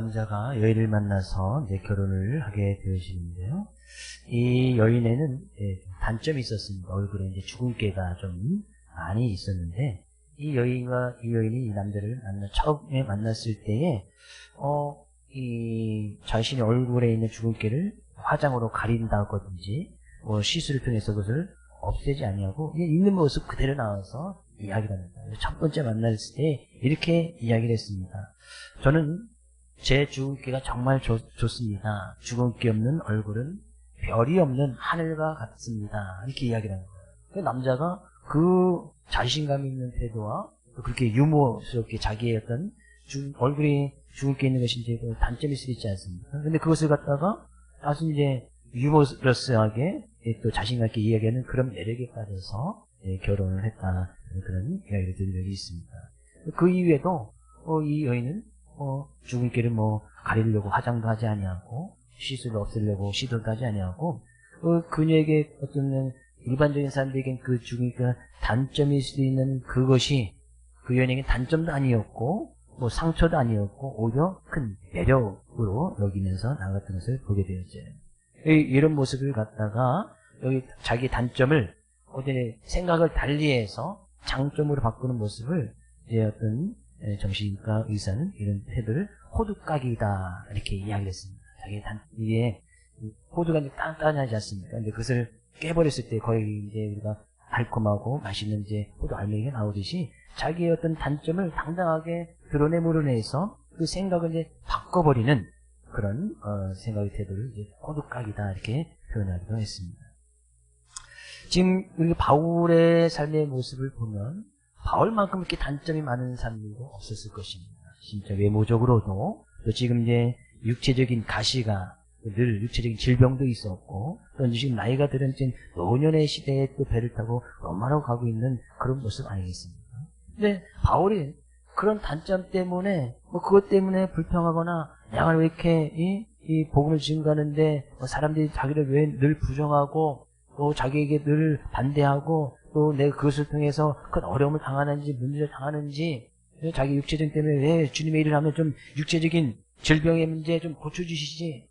남자가 여인을 만나서 이제 결혼을 하게 되어지는데요. 이 여인에는 단점이 있었습니다. 얼굴에 이제 주근깨가 좀 많이 있었는데, 이 여인이 이 남자를 처음에 만났을 때에, 이 자신의 얼굴에 있는 주근깨를 화장으로 가린다든지, 뭐 시술을 통해서 그것을 없애지 아니하고, 있는 모습 그대로 나와서 이야기를 합니다. 첫 번째 만났을 때 이렇게 이야기를 했습니다. 저는 제 주근깨가 정말 좋습니다. 주근깨 없는 얼굴은 별이 없는 하늘과 같습니다. 이렇게 이야기를 하는 거예요. 그 남자가 그 자신감 있는 태도와 그렇게 유머스럽게 자기의 어떤 얼굴에 주근깨 있는 것이 이제 단점일 수 있지 않습니까? 근데 그것을 갖다가 아주 이제 유머러스하게 또 자신감 있게 이야기하는 그런 매력에 빠져서 결혼을 했다. 그런 이야기를 들은 적이 있습니다. 그 이후에도 이 여인은 주근깨를 가리려고 화장도 하지 아니하고 시술을 없애려고 시도도 하지 아니하고 그녀에게 어떤 일반적인 사람들에겐 그 주근깨가 단점일 수도 있는 그것이 그 여인에겐 단점도 아니었고 상처도 아니었고 오히려 큰 매력으로 여기면서 나갔던 것을 보게 되었죠. 이런 모습을 갖다가 여기 자기 단점을 생각을 달리해서 장점으로 바꾸는 모습을 이제 어떤 정신과 의사는 이런 태도를 호두까기다 이렇게 이야기를 했습니다. 자기 위에 호두가 이제 단단하지 않습니까? 근데 그것을 깨버렸을 때 거의 이제 우리가 달콤하고 맛있는 이제 호두 알맹이가 나오듯이 자기의 어떤 단점을 당당하게 드러내서 그 생각을 이제 바꿔버리는 그런 생각의 태도를 이제 호두까기다 이렇게 표현하기도 했습니다. 지금 우리 바울의 삶의 모습을 보면 바울만큼 이렇게 단점이 많은 사람도 없었을 것입니다. 진짜 외모적으로도 또 지금 이제 육체적인 가시가 늘 육체적인 질병도 있었고 또 지금 나이가 들은 노년의 시대에 또 배를 타고 로마로 가고 있는 그런 모습 아니겠습니까? 근데 바울이 그런 단점 때문에 그것 때문에 불평하거나 내가 왜 이렇게 이 복음을 증거하는데 사람들이 자기를 왜 늘 부정하고 또 자기에게 늘 반대하고 또 내가 그것을 통해서 큰 어려움을 당하는지 문제를 당하는지 자기 육체적 때문에 왜 주님의 일을 하면 좀 육체적인 질병의 문제 좀 고쳐주시지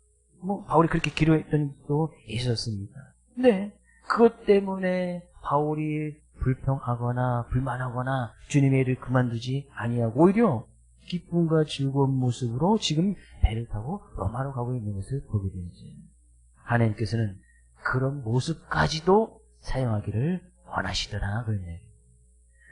바울이 그렇게 기도했던 적도 있었습니다. 근데 그것 때문에 바울이 불평하거나 불만하거나 주님의 일을 그만두지 아니하고 오히려 기쁨과 즐거운 모습으로 지금 배를 타고 로마로 가고 있는 것을 보게 되죠. 하나님께서는 그런 모습까지도 사용하기를 원하시더라. 그런 얘기.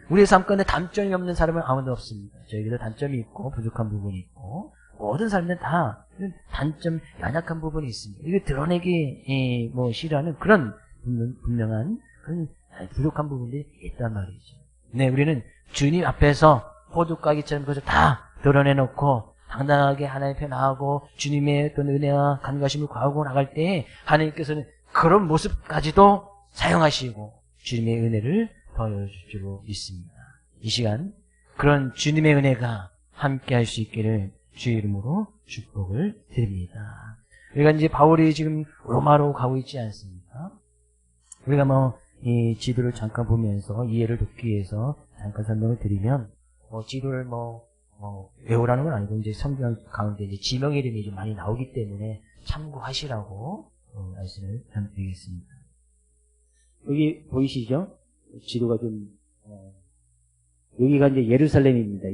우리의 삶 가운데 단점이 없는 사람은 아무도 없습니다. 저에게도 단점이 있고 부족한 부분이 있고 모든 사람들은 다 단점, 연약한 부분이 있습니다. 이게 드러내기 싫어하는 그런 분명한 그런 부족한 부분들이 있단 말이죠. 네, 우리는 주님 앞에서 호두까기처럼 그것을 다 드러내놓고 당당하게 하나님 앞에 나가고 주님의 어떤 은혜와 간과심을 구하고 나갈 때에 하나님께서는 그런 모습까지도 사용하시고 주님의 은혜를 더해줄 줄 믿습니다. 이 시간 그런 주님의 은혜가 함께 할 수 있기를 주의 이름으로 축복을 드립니다. 우리가 이제 바울이 지금 로마로 가고 있지 않습니까? 우리가 이 지도를 잠깐 보면서 이해를 돕기 위해서 잠깐 설명을 드리면 지도를 외우라는 건 아니고 이제 성경 가운데 이제 지명 이름이 좀 많이 나오기 때문에 참고하시라고 말씀을 드리겠습니다. 여기 보이시죠? 지도가 좀 여기가 이제 예루살렘입니다.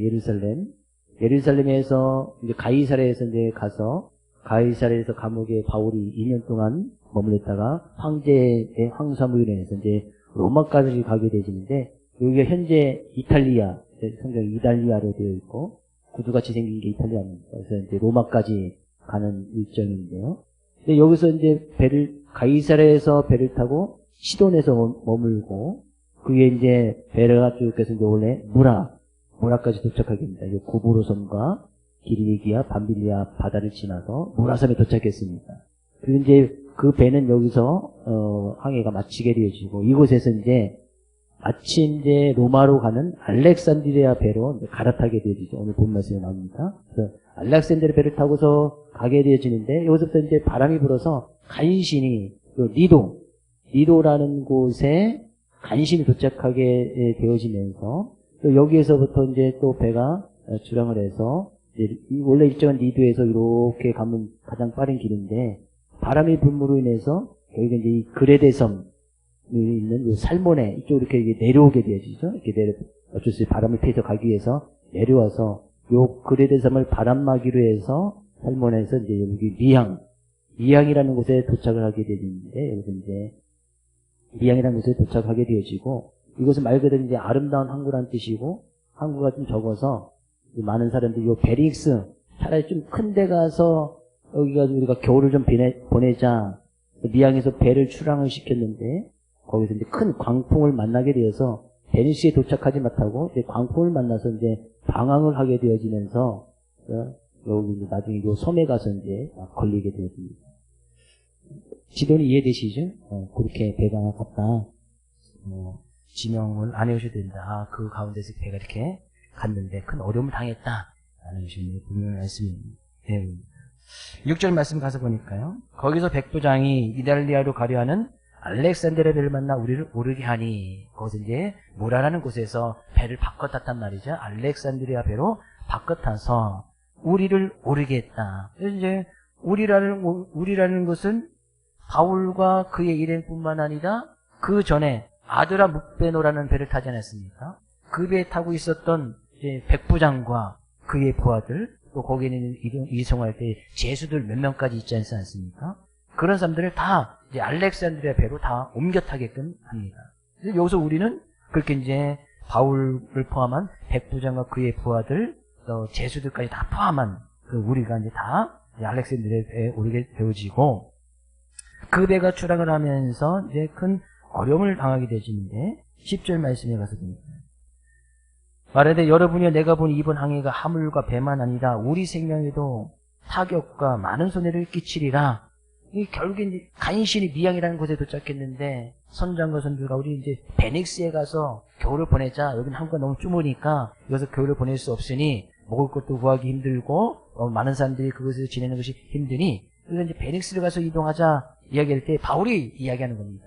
예루살렘에서 이제 가이사랴에서 이제 가서 가이사랴에서 감옥에 바울이 2년 동안 머물렀다가 황제의 황사무로 인해서 이제 로마까지 가게 되시는데 여기가 현재 이탈리아 성경 이탈리아로 되어 있고 구두같이 생긴 게 이탈리아입니다. 그래서 이제 로마까지 가는 일정인데요. 근데 여기서 이제 가이사랴에서 배를 타고 시돈에서 머물고 그 위에 이제 배가 쭉 해서 이제 원래 무라까지 도착하게 됩니다. 구브로 섬과 기리기아, 밤빌리아 바다를 지나서 무라섬에 도착했습니다. 그리고 이제 그 배는 여기서 항해가 마치게 되어지고 이곳에서 이제 마치 이제 로마로 가는 알렉산드리아 배로 갈아타게 되어지죠. 오늘 본 말씀에 나옵니다. 그래서 알렉산드리아 배를 타고서 가게 되어지는데 여기서부터 이제 바람이 불어서 간신히 니도라는 곳에 간신히 도착하게 되어지면서 또 여기에서부터 이제 또 배가 출항을 해서 원래 일정한 리드에서 이렇게 가면 가장 빠른 길인데 바람의 분무로 인해서 결국 이제 이 그레데섬 있는 이 살몬에 이쪽 이렇게 내려오게 되어지죠. 이렇게 어쩔 수 없이 바람을 피해서 가기 위해서 내려와서 요 그레데섬을 바람막이로 해서 살몬에서 이제 여기 미향이라는 곳에 도착을 하게 되는데 여기서 이제 미향이라는 곳에 도착하게 되어지고 이것은 말 그대로 이제 아름다운 항구라는 뜻이고 항구가 좀 적어서 많은 사람들이 요 베링스 차라리 좀 큰 데 가서 여기가 우리가 겨울을 좀 보내자 미향에서 배를 출항을 시켰는데 거기서 이제 큰 광풍을 만나게 되어서 베니스에 도착하지 못하고 이제 광풍을 만나서 이제 방황을 하게 되어지면서 여기 이제 나중에 요 섬에 가서 이제 걸리게 되어집니다. 지도는 이해되시죠? 그렇게 배가 갔다. 지명을 안 해오셔도 된다. 그 가운데서 배가 이렇게 갔는데 큰 어려움을 당했다. 라는 것이 분명한 말씀입니다. 6절 말씀 가서 보니까요. 거기서 백부장이 이달리아로 가려 하는 알렉산드리아 배를 만나 우리를 오르게 하니 거기서 이제 무라라는 곳에서 배를 바꿔 탔단 말이죠. 알렉산드리아 배로 바꿔 타서 우리를 오르게 했다. 그래서 이제 우리라는 것은 바울과 그의 일행뿐만 아니라 그 전에 아드라 묵베노라는 배를 타지 않았습니까? 그 배에 타고 있었던 이제 백부장과 그의 부하들, 또 거기에는 이송할 때 제수들 몇 명까지 있지 않습니까? 그런 사람들을 다 이제 알렉산드리아 배로 다 옮겨 타게끔 합니다. 그래서 여기서 우리는 그렇게 이제 바울을 포함한 백부장과 그의 부하들, 또 제수들까지 다 포함한 그 우리가 이제 다 알렉산드리아 배에 오르게 되어지고 그 배가 출항을 하면서 이제 큰 어려움을 당하게 되시는데 10절 말씀에 가서 봅니다. 말하되 여러분이 내가 본 이번 항해가 하물과 배만 아니라 우리 생명에도 타격과 많은 손해를 끼치리라. 결국에 이제 간신히 미향이라는 곳에 도착했는데 선장과 선주가 우리 이제 베닉스에 가서 겨울을 보내자. 여기는 항구가 너무 쭈무니까 여기서 겨울을 보낼 수 없으니 먹을 것도 구하기 힘들고 많은 사람들이 그곳에서 지내는 것이 힘드니 우리가 이제 베닉스를 가서 이동하자 이야기할 때 바울이 이야기하는 겁니다.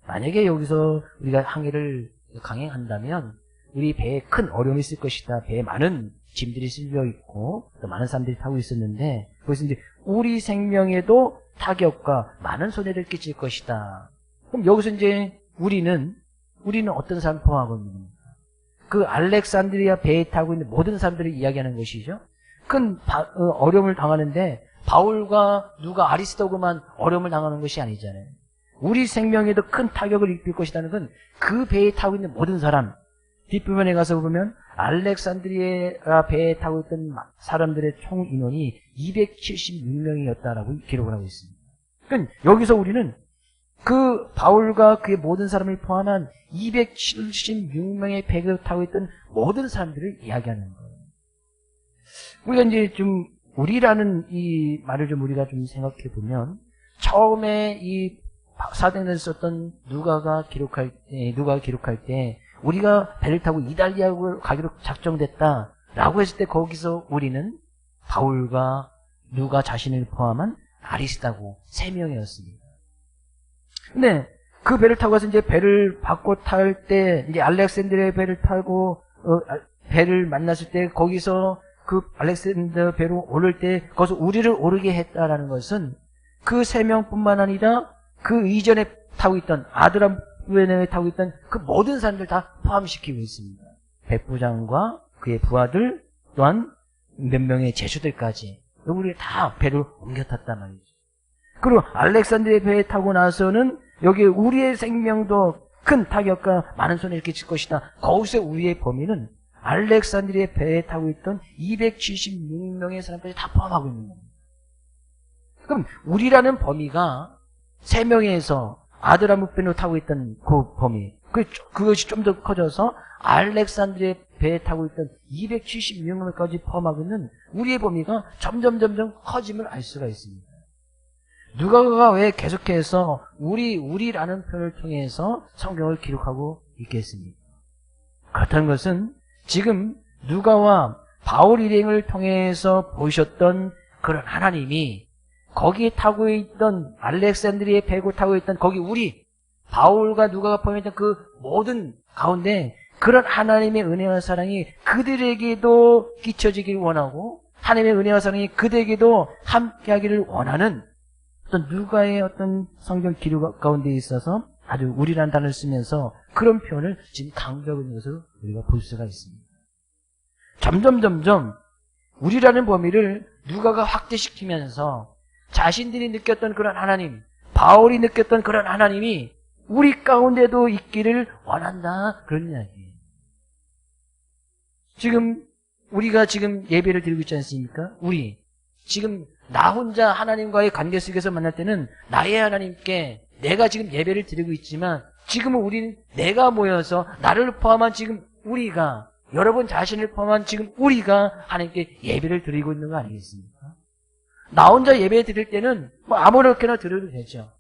만약에 여기서 우리가 항해를 강행한다면 우리 배에 큰 어려움이 있을 것이다. 배에 많은 짐들이 실려 있고 또 많은 사람들이 타고 있었는데 그것은 이제 우리 생명에도 타격과 많은 손해를 끼칠 것이다. 그럼 여기서 이제 우리는 어떤 사람 포함하고 있는 겁니까? 그 알렉산드리아 배에 타고 있는 모든 사람들이 이야기하는 것이죠. 큰 어려움을 당하는데 바울과 누가 아리스도그만 어려움을 당하는 것이 아니잖아요. 우리 생명에도 큰 타격을 입힐 것이라는 건 그 배에 타고 있는 모든 사람, 뒷부분에 가서 보면 알렉산드리아 배에 타고 있던 사람들의 총 인원이 276명이었다라고 기록을 하고 있습니다. 그러니까 여기서 우리는 그 바울과 그의 모든 사람을 포함한 276명의 배를 타고 있던 모든 사람들을 이야기하는 거예요. 우리가 이제 좀 우리라는 이 말을 좀 우리가 좀 생각해 보면 처음에 이 사도행전을 썼던 누가가 기록할 때 우리가 배를 타고 이달리아로 가기로 작정됐다라고 했을 때 거기서 우리는 바울과 누가 자신을 포함한 아리스다고 3명이었습니다. 근데 그 배를 타고 가서 이제 배를 바꿔 탈 때 이제 알렉산드리아 배를 타고 배를 만났을 때 거기서 그 알렉산드리아 배로 오를 때 거기서 우리를 오르게 했다라는 것은 그 3명뿐만 아니라 그 이전에 타고 있던 아드라무베네에 타고 있던 그 모든 사람들 다 포함시키고 있습니다. 백부장과 그의 부하들 또한 몇 명의 제수들까지 우리 다 배를 옮겨 탔단 말이죠. 그리고 알렉산드리아 배에 타고 나서는 여기 우리의 생명도 큰 타격과 많은 손해를 끼칠 것이다. 거기서 우리의 범위는 알렉산드리아 배에 타고 있던 276명의 사람까지 다 포함하고 있는 겁니다. 그럼 우리라는 범위가 3명에서 아드라무베노 타고 있던 그 범위, 그것이 좀 더 커져서 알렉산드리아 배에 타고 있던 276명까지 포함하고 있는 우리의 범위가 점점 커짐을 알 수가 있습니다. 누가가 왜 계속해서 우리라는 표현을 통해서 성경을 기록하고 있겠습니까? 그렇다는 것은 지금 누가와 바울 일행을 통해서 보셨던 그런 하나님이 거기에 타고 있던 알렉산드리아 배고 타고 있던 거기 우리 바울과 누가가 포함했던 그 모든 가운데 그런 하나님의 은혜와 사랑이 그들에게도 끼쳐지길 원하고 하나님의 은혜와 사랑이 그대에게도 함께하기를 원하는 어떤 누가의 어떤 성경 기록 가운데 있어서 아주 우리라는 단어를 쓰면서 그런 표현을 지금 강조하고 있는 것으로 우리가 볼 수가 있습니다. 점점 우리라는 범위를 누가가 확대시키면서 자신들이 느꼈던 그런 하나님, 바울이 느꼈던 그런 하나님이 우리 가운데도 있기를 원한다. 그런 이야기예요. 지금 우리가 지금 예배를 드리고 있지 않습니까? 우리 지금 나 혼자 하나님과의 관계 속에서 만날 때는 나의 하나님께 내가 지금 예배를 드리고 있지만 지금은 우리는 내가 모여서 나를 포함한 지금 우리가 여러분 자신을 포함한 지금 우리가 하나님께 예배를 드리고 있는 거 아니겠습니까? 나 혼자 예배 드릴 때는 뭐 아무렇게나 드려도 되죠.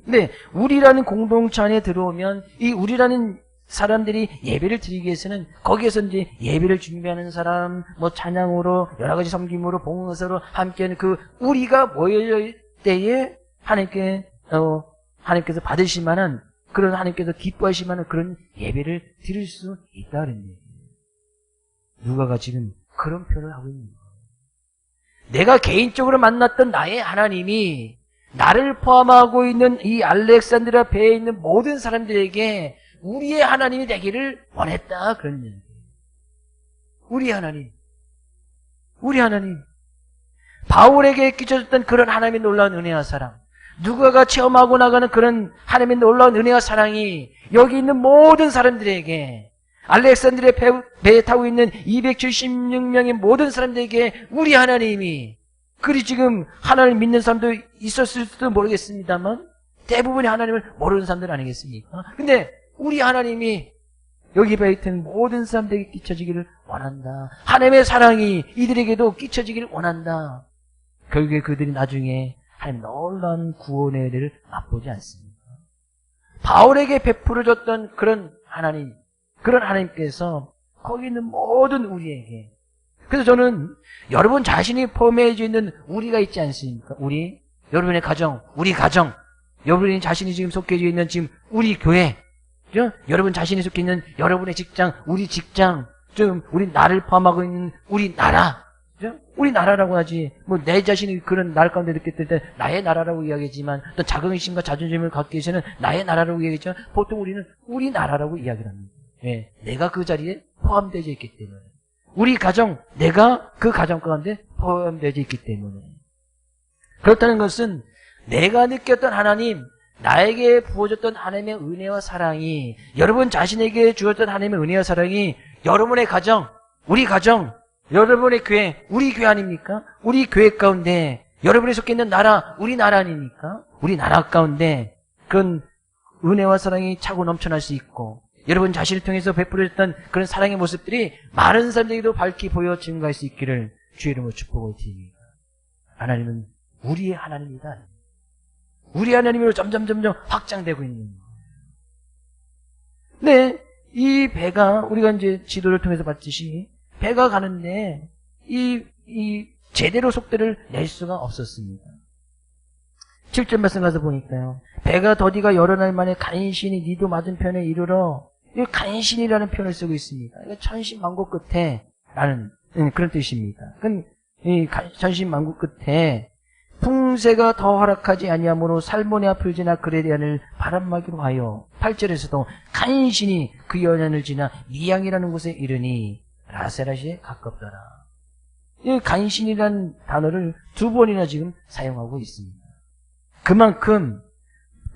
근데 우리라는 공동체 안에 들어오면 이 우리라는 사람들이 예배를 드리기 위해서는 거기에서 이제 예배를 준비하는 사람, 뭐 찬양으로 여러 가지 섬김으로 봉헌서로 함께하는 그 우리가 모여 때에 하나님께서 받으실 만한 그런 하나님께서 기뻐하실 만한 그런 예배를 드릴 수 있다는 얘기예요. 누가가 지금 그런 표현을 하고 있는 거예요. 내가 개인적으로 만났던 나의 하나님이 나를 포함하고 있는 이 알렉산드리아 배에 있는 모든 사람들에게 우리의 하나님이 되기를 원했다. 그런 얘기예요. 우리 하나님. 바울에게 끼쳐졌던 그런 하나님의 놀라운 은혜와 사랑. 누가가 체험하고 나가는 그런 하나님의 놀라운 은혜와 사랑이 여기 있는 모든 사람들에게 알렉산드리아 배에 타고 있는 276명의 모든 사람들에게 우리 하나님이 그리 지금 하나님을 믿는 사람도 있었을지도 모르겠습니다만 대부분이 하나님을 모르는 사람들 아니겠습니까? 근데 우리 하나님이 여기 배에 있는 모든 사람들에게 끼쳐지기를 원한다. 하나님의 사랑이 이들에게도 끼쳐지기를 원한다. 결국에 그들이 나중에 하나님 놀라운 구원의 은혜를 맛보지 않습니까? 바울에게 베풀어줬던 그런 하나님께서 거기 있는 모든 우리에게. 그래서 저는 여러분 자신이 포함해져 있는 우리가 있지 않습니까? 여러분의 가정, 우리 가정, 여러분이 자신이 지금 속해져 있는 지금 우리 교회, 그죠? 여러분 자신이 속해 있는 여러분의 직장, 우리 직장, 좀 우리 나를 포함하고 있는 우리 나라, 그죠? 우리 나라라고 하지. 뭐 내 자신이 그런 나라 가운데 느꼈을 때 나의 나라라고 이야기하지만 또 자긍심과 자존심을 갖기 위해서는 나의 나라라고 이야기하지만 보통 우리는 우리 나라라고 이야기를 합니다. 왜? 내가 그 자리에 포함되어 있기 때문에. 우리 가정, 내가 그 가정 가운데 포함되어 있기 때문에. 그렇다는 것은 내가 느꼈던 하나님, 나에게 부어줬던 하나님의 은혜와 사랑이, 여러분 자신에게 주었던 하나님의 은혜와 사랑이 여러분의 가정, 우리 가정, 여러분의 교회, 우리 교회 아닙니까? 우리 교회 가운데 여러분이 속해 있는 나라, 우리 나라 아닙니까? 우리 나라 가운데 그런 은혜와 사랑이 차고 넘쳐날 수 있고 여러분 자신을 통해서 베풀어졌던 그런 사랑의 모습들이 많은 사람들에게도 밝히 보여 증거할 수 있기를 주의 이름으로 축복을 드립니다. 하나님은 우리의 하나님이다. 우리 하나님으로 점점 확장되고 있는 거예요. 네, 이 배가 우리가 이제 지도를 통해서 봤듯이 배가 가는데 이 제대로 속도를 낼 수가 없었습니다. 7절 말씀 가서 보니까요. 배가 더디가 여러 날 만에 간신히 니도 맞은편에 이르러, 이 간신이라는 표현을 쓰고 있습니다. 이거 천신만고 끝에 라는 그런 뜻입니다. 이 천신만고 끝에 풍세가 더 허락하지 아니하므로 살모니아 풀지나 그레리안을 바람막이로 하여 8절에서도 간신히 그 연안을 지나 미양이라는 곳에 이르니 라세라시에 가깝더라. 이 간신이라는 단어를 2번이나 지금 사용하고 있습니다. 그만큼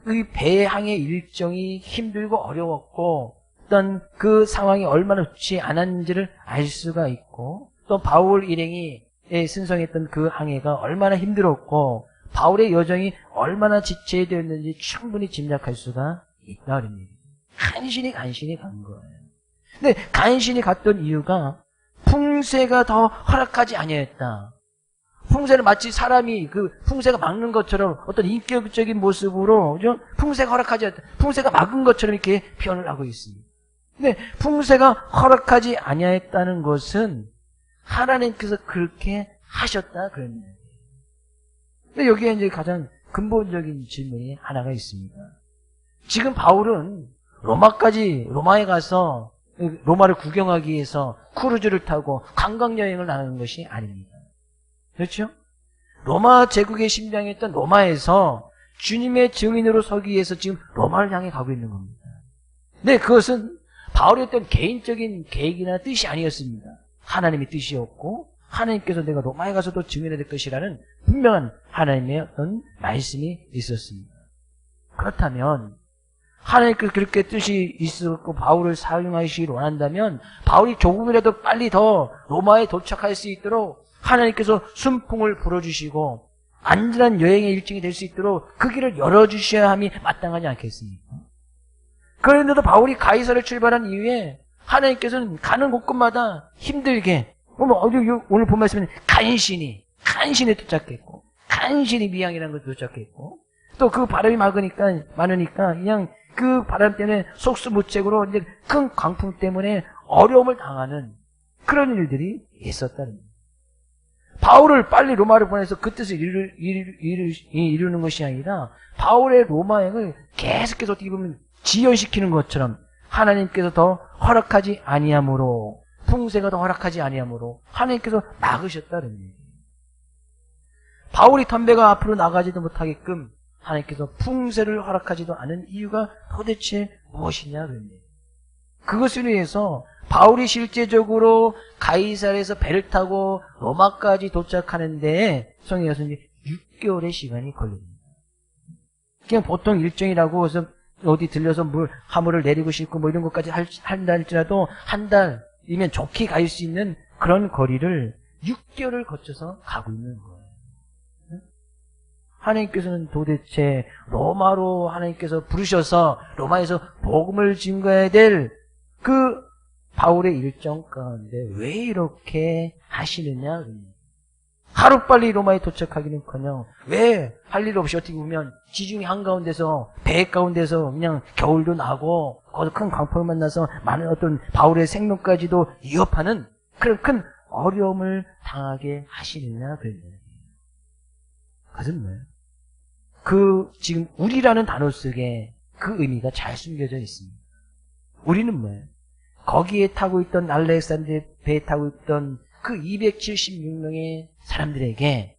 이 배항의 일정이 힘들고 어려웠고 어떤 그 상황이 얼마나 좋지 않았는지를 알 수가 있고 또 바울 일행이 승성했던 그 항해가 얼마나 힘들었고 바울의 여정이 얼마나 지체되었는지 충분히 짐작할 수가 있다. 간신히 간 거예요. 근데 간신히 갔던 이유가 풍세가 더 허락하지 아니했다. 풍세는 마치 사람이 그 풍세가 막는 것처럼 어떤 인격적인 모습으로 그죠? 풍세가 허락하지 않다. 풍세가 막은 것처럼 이렇게 표현을 하고 있습니다. 근데 풍세가 허락하지 아니했다는 것은 하나님께서 그렇게 하셨다 그런 얘기예요. 근데 여기에 이제 가장 근본적인 질문이 하나가 있습니다. 지금 바울은 로마에 가서 로마를 구경하기 위해서 크루즈를 타고 관광 여행을 나가는 것이 아닙니다. 그렇죠? 로마 제국의 심장이었던 로마에서 주님의 증인으로 서기 위해서 지금 로마를 향해 가고 있는 겁니다. 근데 그것은 바울의 어떤 개인적인 계획이나 뜻이 아니었습니다. 하나님의 뜻이었고 하나님께서 내가 로마에 가서도 증인해야 될 것이라는 분명한 하나님의 어떤 말씀이 있었습니다. 그렇다면 하나님께서 그렇게 뜻이 있었고 바울을 사용하시기를 원한다면 바울이 조금이라도 빨리 더 로마에 도착할 수 있도록 하나님께서 순풍을 불어주시고 안전한 여행의 일정이 될 수 있도록 그 길을 열어주셔야 함이 마땅하지 않겠습니까? 그런데도 바울이 가이사를 출발한 이후에 하나님께서는 가는 곳곳마다 힘들게 오늘 본 말씀은 간신히 도착했고 간신히 미양이라는 걸 도착했고 또 그 바람이 많으니까 그냥 그 바람 때문에 속수무책으로 이제 큰 광풍 때문에 어려움을 당하는 그런 일들이 있었다는 거예요. 바울을 빨리 로마를 보내서 그 뜻을 이루는 것이 아니라 바울의 로마행을 계속해서 어떻게 보면 지연시키는 것처럼 하나님께서 더 허락하지 아니함으로 풍세가 더 허락하지 아니함으로 하나님께서 막으셨다는 얘기예요. 바울이 덤배가 앞으로 나가지도 못하게끔 하나님께서 풍세를 허락하지도 않은 이유가 도대체 무엇이냐 그런 얘기예요. 그것을 위해서 바울이 실제적으로 가이사르에서 배를 타고 로마까지 도착하는데 성경에서는 6개월의 시간이 걸립니다. 그냥 보통 일정이라고 해서 어디 들려서 화물을 내리고 싶고 이런 것까지 한다 할지라도 한 달이면 좋게 갈 수 있는 그런 거리를 6개월을 거쳐서 가고 있는 거예요. 하나님께서는 도대체 로마로 하나님께서 부르셔서 로마에서 복음을 증거해야 될 그 바울의 일정 가운데 왜 이렇게 하시느냐? 하루빨리 로마에 도착하기는커녕 왜 할 일 없이 어떻게 보면 지중해 한가운데서 배 가운데서 그냥 겨울도 나고 거기서 큰 광풍을 만나서 많은 어떤 바울의 생명까지도 위협하는 그런 큰 어려움을 당하게 하시느냐? 그것은 뭐예요? 지금 우리라는 단어 속에 그 의미가 잘 숨겨져 있습니다. 우리는 뭐예요? 거기에 타고 있던 알렉산드리아 배에 타고 있던 그 276명의 사람들에게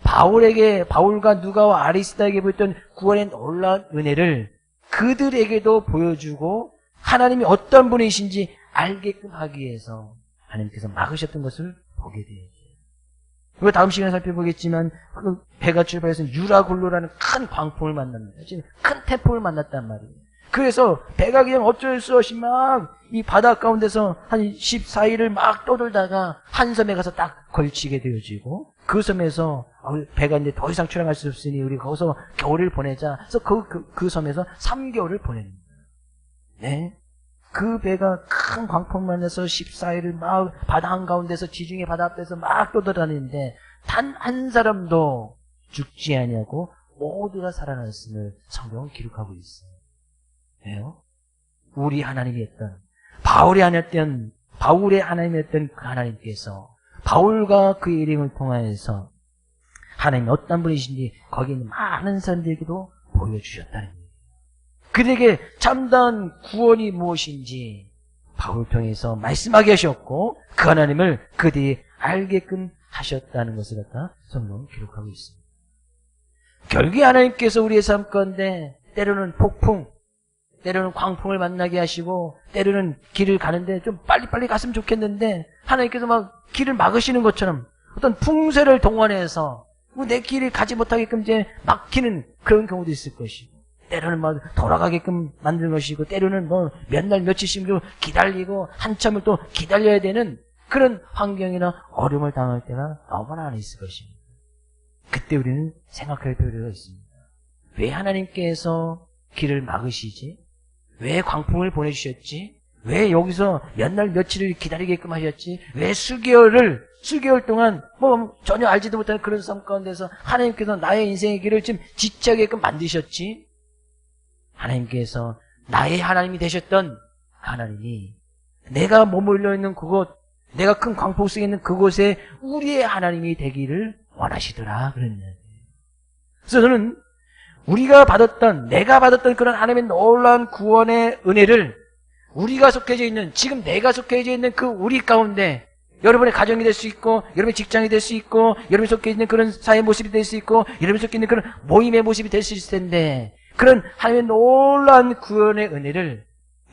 바울과 누가와 아리스다에게 보였던 구원의 놀라운 은혜를 그들에게도 보여주고 하나님이 어떤 분이신지 알게끔 하기 위해서 하나님께서 막으셨던 것을 보게 되죠. 그리고 다음 시간에 살펴보겠지만 그 배가 출발해서 유라굴로라는 큰 광풍을 만납니다. 지금 큰 태풍을 만났단 말이에요. 그래서 배가 그냥 어쩔 수 없이 막 이 바다 가운데서 한 14일을 막 떠돌다가 한 섬에 가서 딱 걸치게 되어지고 그 섬에서 배가 이제 더 이상 출항할 수 없으니 우리 거기서 겨울을 보내자. 그래서 그 섬에서 3개월을 보냅니다. 네. 그 배가 큰 광풍 만나서 14일을 막 바다 한가운데서 지중해 바다 앞에서 막 떠돌아다니는데 단 한 사람도 죽지 아니하고 모두가 살아났음을 성경은 기록하고 있어요. 왜요? 우리 하나님이었던 바울의 하나님이었던 그 하나님께서 바울과 그의 이름을 통하여서 하나님이 어떤 분이신지 거기 있는 많은 사람들에게도 보여주셨다는 거예요. 그들에게 참다운 구원이 무엇인지 바울을 통해서 말씀하게 하셨고 그 하나님을 그들이 알게끔 하셨다는 것을 갖다 성경은 기록하고 있습니다. 결국에 하나님께서 우리의 삶 가운데 때로는 폭풍, 때로는 광풍을 만나게 하시고 때로는 길을 가는데 좀 빨리빨리 갔으면 좋겠는데 하나님께서 막 길을 막으시는 것처럼 어떤 풍세를 동원해서 내 길을 가지 못하게끔 이제 막히는 그런 경우도 있을 것이고 때로는 막 돌아가게끔 만드는 것이고 때로는 몇 날 며칠씩 기다리고 한참을 또 기다려야 되는 그런 환경이나 어려움을 당할 때가 너무나 많이 있을 것입니다. 그때 우리는 생각할 필요가 있습니다. 왜 하나님께서 길을 막으시지? 왜 광풍을 보내주셨지? 왜 여기서 몇 날 며칠을 기다리게끔 하셨지? 왜 수개월 동안 전혀 알지도 못하는 그런 삶 가운데서 하나님께서 나의 인생의 길을 지금 지체하게끔 만드셨지? 하나님께서 나의 하나님이 되셨던 하나님이 내가 머물러 있는 그곳, 내가 큰 광풍 속에 있는 그곳에 우리의 하나님이 되기를 원하시더라. 그런 거예요. 그래서 저는 내가 받았던 그런 하나님의 놀라운 구원의 은혜를 우리가 속해져 있는, 지금 내가 속해져 있는 그 우리 가운데 여러분의 가정이 될 수 있고, 여러분의 직장이 될 수 있고, 여러분이 속해 있는 그런 사회 모습이 될 수 있고, 여러분이 속해 있는 그런 모임의 모습이 될 수 있을 텐데, 그런 하나님의 놀라운 구원의 은혜를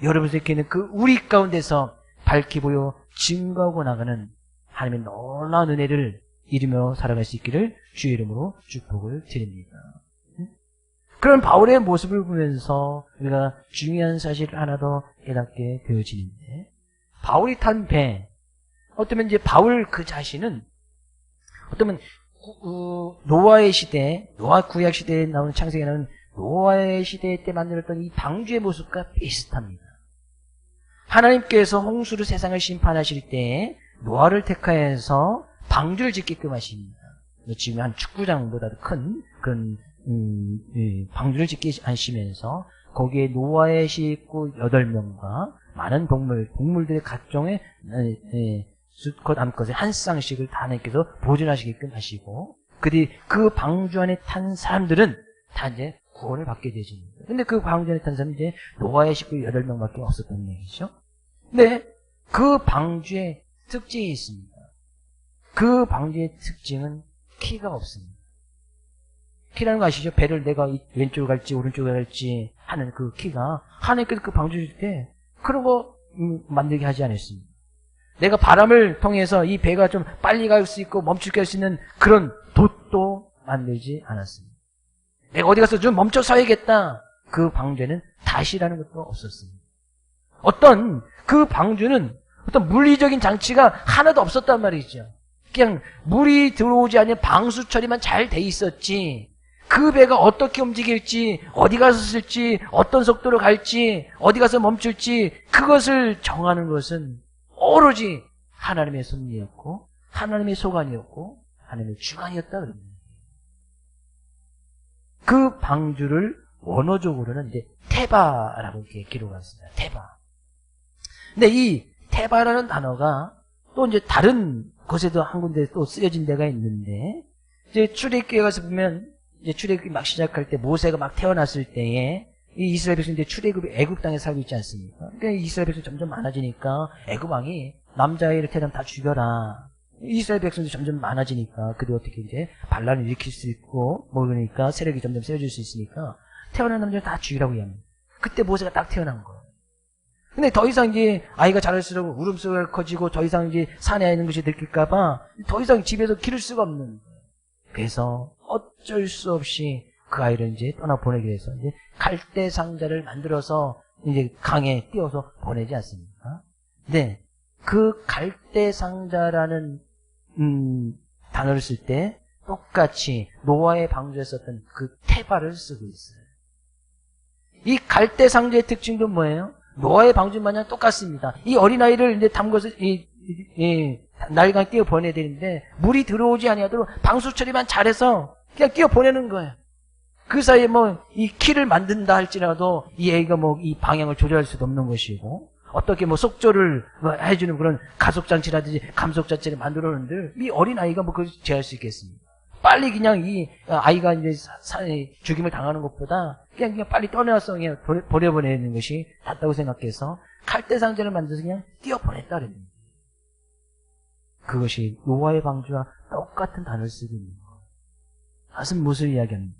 여러분이 속해 있는 그 우리 가운데서 밝히 보여 증거하고 나가는 하나님의 놀라운 은혜를 이루며 살아갈 수 있기를 주의 이름으로 축복을 드립니다. 그런 바울의 모습을 보면서 우리가 중요한 사실을 하나 더 깨닫게 되어지는데, 바울이 탄 배, 어쩌면 이제 바울 그 자신은 어쩌면 노아의 시대, 노아 구약 시대에 나오는 창세기에 나오는 노아의 시대 때 만들었던 이 방주의 모습과 비슷합니다. 하나님께서 홍수로 세상을 심판하실 때에 노아를 택하여서 방주를 짓게끔 하십니다. 지금 한 축구장보다도 큰 그런 방주를 짓게 하시면서 거기에 노아의 식구 8명과 많은 동물들의 각종의 수컷 암컷의 한 쌍씩을 다 하나님께서 보존하시게끔 하시고, 그들이 그 방주 안에 탄 사람들은 다 이제 구원을 받게 되십니다. 근데 그 방주 안에 탄 사람은 이제 노아의 식구 8명밖에 없었던 얘기죠. 근데 그 방주의 특징이 있습니다. 그 방주의 특징은 키가 없습니다. 키라는 거 아시죠? 배를 내가 왼쪽으로 갈지 오른쪽으로 갈지 하는 그 키가 하나님께서 그 방주 줄 때 그런 거 만들게 하지 않았습니다. 내가 바람을 통해서 이 배가 좀 빨리 갈 수 있고 멈추게 할 수 있는 그런 돛도 만들지 않았습니다. 내가 어디 가서 좀 멈춰 서야겠다. 그 방주에는 다시라는 것도 없었습니다. 어떤 그 방주는 어떤 물리적인 장치가 하나도 없었단 말이죠. 그냥 물이 들어오지 않는 방수 처리만 잘 돼 있었지, 그 배가 어떻게 움직일지, 어디 가서 쓸지, 어떤 속도로 갈지, 어디 가서 멈출지, 그것을 정하는 것은 오로지 하나님의 섭리였고, 하나님의 소관이었고, 하나님의 주관이었다 그럽니다. 그 방주를 원어적으로는 이제 테바라고 이렇게 기록했습니다. 테바. 근데 이 테바라는 단어가 또 이제 다른 곳에도 한 군데 또 쓰여진 데가 있는데, 이제 출애굽기에 가서 보면, 이제 출애굽이 막 시작할 때 모세가 막 태어났을 때에 이 이스라엘 백성들이 출애굽이 애굽 땅에 살고 있지 않습니까? 그러니까 이스라엘 백성이 점점 많아지니까 애굽 왕이 남자아이를 태어나면 다 죽여라. 이스라엘 백성들이 점점 많아지니까 그들이 어떻게 이제 반란을 일으킬 수 있고 뭐 그러니까 세력이 점점 세워질 수 있으니까 태어난 남자를 다 죽이라고 합니다. 그때 모세가 딱 태어난 거예요. 근데 더 이상 이제 아이가 자랄수록 울음소리가 커지고 더 이상 이제 산에 있는 것이 들킬까봐 더 이상 집에서 기를 수가 없는 거예요. 그래서 어쩔 수 없이 그 아이를 이제 떠나보내게 돼서 이제 갈대 상자를 만들어서 이제 강에 띄워서 보내지 않습니까? 네. 그 갈대 상자라는 단어를 쓸 때 똑같이 노아의 방주에 썼던 그 테바를 쓰고 있어요. 이 갈대 상자의 특징도 뭐예요? 노아의 방주 마냥 똑같습니다. 이 어린아이를 이제 담궈서 날강 띄워 보내야 되는데 물이 들어오지 아니하도록 방수 처리만 잘해서 그냥 띄워 보내는 거예요. 그 사이에 뭐 이 키를 만든다 할지라도 이 애가 뭐 이 방향을 조절할 수도 없는 것이고, 어떻게 뭐 속조를 뭐 해주는 그런 가속장치라든지 감속장치를 만들어 놓는데 이 어린아이가 뭐 그걸 제할 수 있겠습니까? 빨리 그냥 이 아이가 이제 죽임을 당하는 것보다 그냥 빨리 떠나서 그냥 버려보내는 것이 낫다고 생각해서 칼대상자를 만들어서 그냥 띄워보냈다 그랬는데, 그것이 노아의 방주와 똑같은 단어를 쓰고 있는 거예요. 그것은 무엇을 이야기합니까?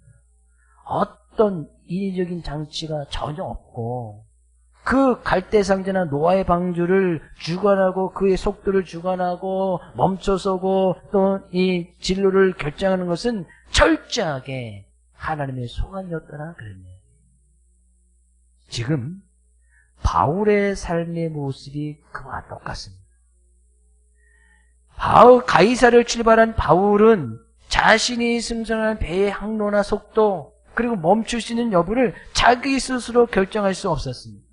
어떤 인위적인 장치가 전혀 없고, 그 갈대상자나 노아의 방주를 주관하고 그의 속도를 주관하고 멈춰서고 또 이 진로를 결정하는 것은 철저하게 하나님의 소관이었더라 그랬네요. 지금 바울의 삶의 모습이 그와 똑같습니다. 가이사를 출발한 바울은 자신이 승선한 배의 항로나 속도 그리고 멈출 수 있는 여부를 자기 스스로 결정할 수 없었습니다.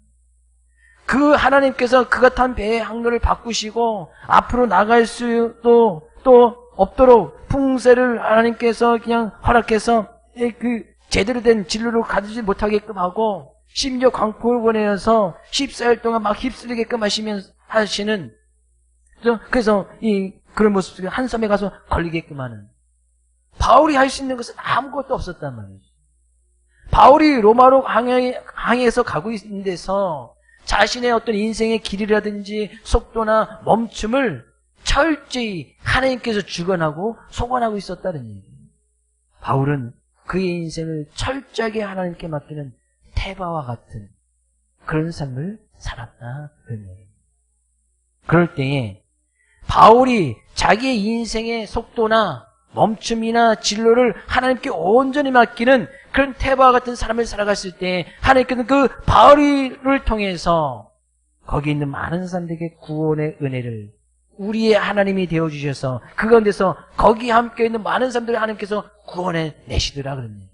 그 하나님께서 그가 탄 배의 항로를 바꾸시고 앞으로 나갈 수도 또 없도록 풍세를 하나님께서 그냥 허락해서 그 제대로 된 진로로 가지 못하게끔 하고, 심지어 광풍을 보내어서 14일 동안 막 휩쓸리게끔 하시는, 그래서 그런 모습 속에 한 섬에 가서 걸리게끔 하는, 바울이 할 수 있는 것은 아무것도 없었단 말이죠. 바울이 로마로 항해해서 가고 있는 데서 자신의 어떤 인생의 길이라든지 속도나 멈춤을 철저히 하나님께서 주관하고 소관하고 있었다는 얘기예요. 바울은 그의 인생을 철저하게 하나님께 맡기는 태바와 같은 그런 삶을 살았다. 그런 얘기예요. 그럴 때에 바울이 자기의 인생의 속도나 멈춤이나 진로를 하나님께 온전히 맡기는 그런 태바와 같은 삶을 살아갔을 때 하나님께서는 그 바울을 통해서 거기 있는 많은 사람들에게 구원의 은혜를 우리의 하나님이 되어주셔서 그 가운데서 거기 함께 있는 많은 사람들을 하나님께서 구원해 내시더라 그러네요.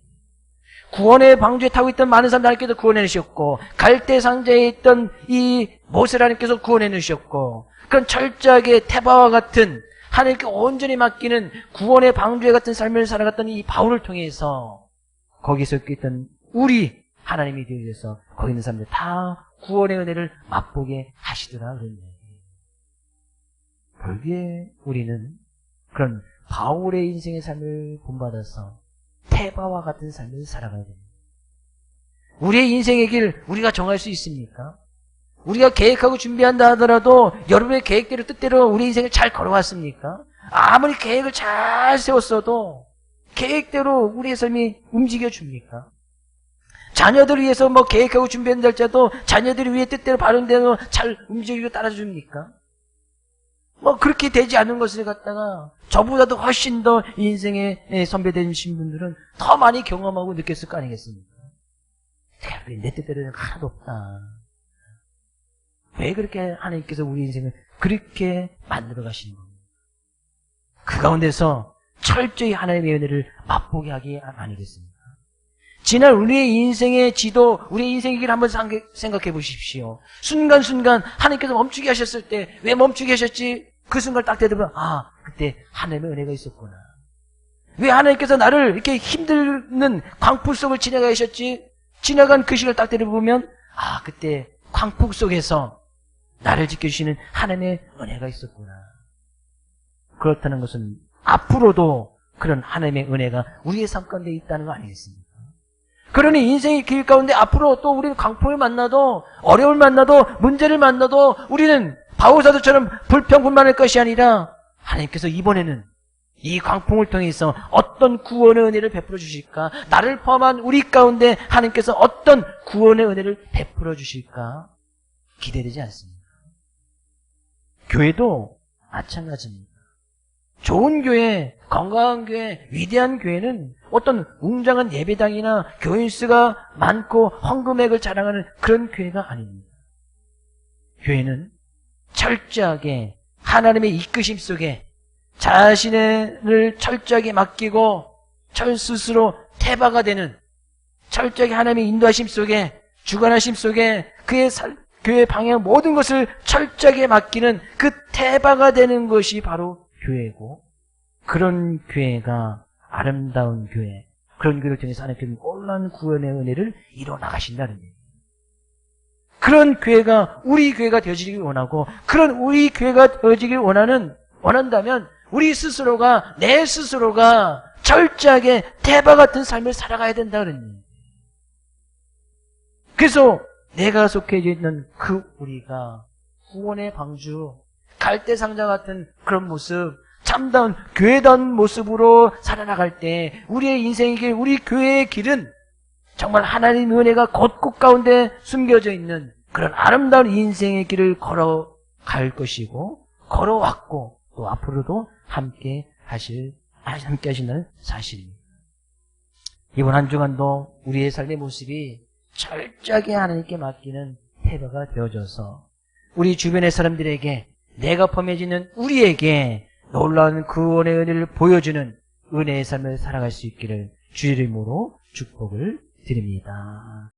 구원의 방주에 타고 있던 많은 사람들 하나님께서 구원해 내셨고 갈대 상자에 있던 이 모세를 하나님께서 구원해 내셨고 그런 철저하게 태바와 같은 하나님께 온전히 맡기는 구원의 방주에 같은 삶을 살아갔던 이 바울을 통해서 거기서 있던 우리 하나님이 되어주셔서 거기 있는 사람들 다 구원의 은혜를 맛보게 하시더라 그러네요. 결국에 우리는 그런 바울의 인생의 삶을 본받아서 태바와 같은 삶을 살아가야 됩니다. 우리의 인생의 길 우리가 정할 수 있습니까? 우리가 계획하고 준비한다 하더라도 여러분의 계획대로 뜻대로 우리 인생을 잘 걸어왔습니까? 아무리 계획을 잘 세웠어도 계획대로 우리의 삶이 움직여줍니까? 자녀들을 위해서 뭐 계획하고 준비한다 할지라도 자녀들이 위해 뜻대로 바른 대로 잘 움직이고 따라줍니까? 뭐 그렇게 되지 않은 것을 갖다가 저보다도 훨씬 더 인생의 선배되신 분들은 더 많이 경험하고 느꼈을 거 아니겠습니까? 내 뜻대로는 하나도 없다. 왜 그렇게 하나님께서 우리 인생을 그렇게 만들어 가시는 겁니까? 그 가운데서 철저히 하나님의 은혜를 맛보게 하기 아니겠습니까? 지난 우리의 인생의 지도, 우리의 인생의 길을 한번 생각해 보십시오. 순간순간 하나님께서 멈추게 하셨을 때 왜 멈추게 하셨지? 그 순간 딱 되면 그때 하나님의 은혜가 있었구나. 왜 하나님께서 나를 이렇게 힘드는 광풍 속을 지나가셨지? 지나간 그 시간을 딱 때려보면 그때 광풍 속에서 나를 지켜주시는 하나님의 은혜가 있었구나. 그렇다는 것은 앞으로도 그런 하나님의 은혜가 우리의 삶 가운데 있다는 거 아니겠습니까? 그러니 인생의 길 가운데 앞으로 또 우리는 광풍을 만나도 어려움을 만나도 문제를 만나도 우리는 바울사도처럼 불평불만할 것이 아니라 하나님께서 이번에는 이 광풍을 통해서 어떤 구원의 은혜를 베풀어 주실까? 나를 포함한 우리 가운데 하나님께서 어떤 구원의 은혜를 베풀어 주실까? 기대되지 않습니다. 교회도 마찬가지입니다. 좋은 교회, 건강한 교회, 위대한 교회는 어떤 웅장한 예배당이나 교인 수가 많고 헌금액을 자랑하는 그런 교회가 아닙니다. 교회는 철저하게 하나님의 이끄심 속에 자신을 철저하게 맡기고 스스로 태바가 되는 철저하게 하나님의 인도하심 속에 주관하심 속에 교회의 방향 모든 것을 철저하게 맡기는 그 태바가 되는 것이 바로 교회고 그런 교회가 아름다운 교회 그런 교회를 통해서 하나님께서 놀라운 구원의 은혜를 이뤄나가신다는 얘기예요. 그런 교회가 우리 교회가 되어지길 원하고 그런 우리 교회가 되어지길 원한다면 우리 스스로가 내 스스로가 철저하게 태바 같은 삶을 살아가야 된다는 얘기예요. 그래서 내가 속해져 있는 그 우리가 구원의 방주 갈대상자 같은 그런 모습 참다운 교회다운 모습으로 살아나갈 때 우리의 인생의 길 우리 교회의 길은 정말 하나님의 은혜가 곳곳 가운데 숨겨져 있는 그런 아름다운 인생의 길을 걸어갈 것이고 걸어왔고 또 앞으로도 함께 하신다는 사실입니다. 이번 한 주간도 우리의 삶의 모습이 철저하게 하나님께 맡기는 태도가 되어져서 우리 주변의 사람들에게 내가 포함해지는 우리에게 놀라운 구원의 은혜를 보여주는 은혜의 삶을 살아갈 수 있기를 주의 이름으로 축복을 드립니다.